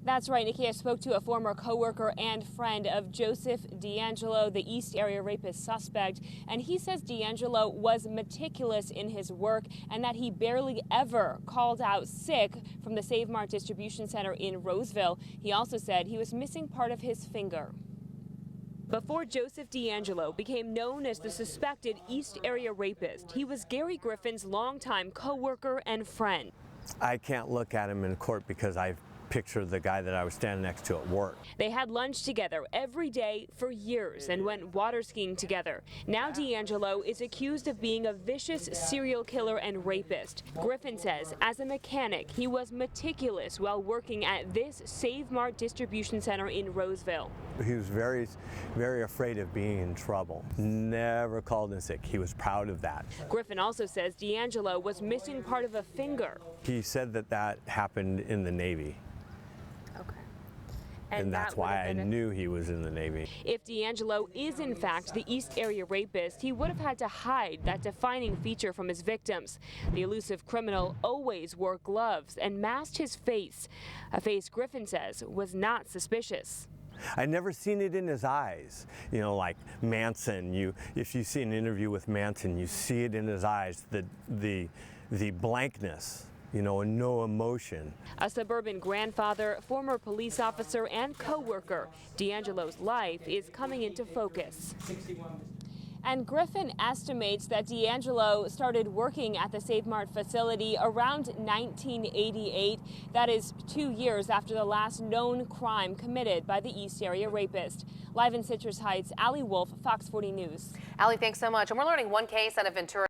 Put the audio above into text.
That's right, Nikki. I spoke to a former coworker and friend of Joseph DeAngelo, the East Area Rapist suspect, and he says DeAngelo was meticulous in his work and that he barely ever called out sick from the Save Mart distribution center in Roseville. He also said he was missing part of his finger. Before Joseph DeAngelo became known as the suspected East Area Rapist, he was Gary Griffin's longtime coworker and friend. I can't look at him in court because I picture the guy that I was standing next to at work. They had lunch together every day for years and went water skiing together. Now DeAngelo is accused of being a vicious serial killer and rapist. Griffin says as a mechanic, he was meticulous while working at this Save Mart distribution center in Roseville. He was very afraid of being in trouble. Never called in sick. He was proud of that. Griffin also says DeAngelo was missing part of a finger. He said that happened in the Navy. And that's why I knew he was in the Navy. If DeAngelo is in fact the East Area Rapist, he would have had to hide that defining feature from his victims. The elusive criminal always wore gloves and masked his face, a face Griffin says was not suspicious. I'd never seen it in his eyes. You know, like Manson, if you see an interview with Manson, you see it in his eyes, the blankness. You know, and no emotion. A suburban grandfather, former police officer, and co-worker, DeAngelo's life is coming into focus. And Griffin estimates that DeAngelo started working at the Save Mart facility around 1988. That is 2 years after the last known crime committed by the East Area Rapist. Live in Citrus Heights, Allie Wolf, Fox 40 News. Allie, thanks so much. And we're learning one case out of Ventura.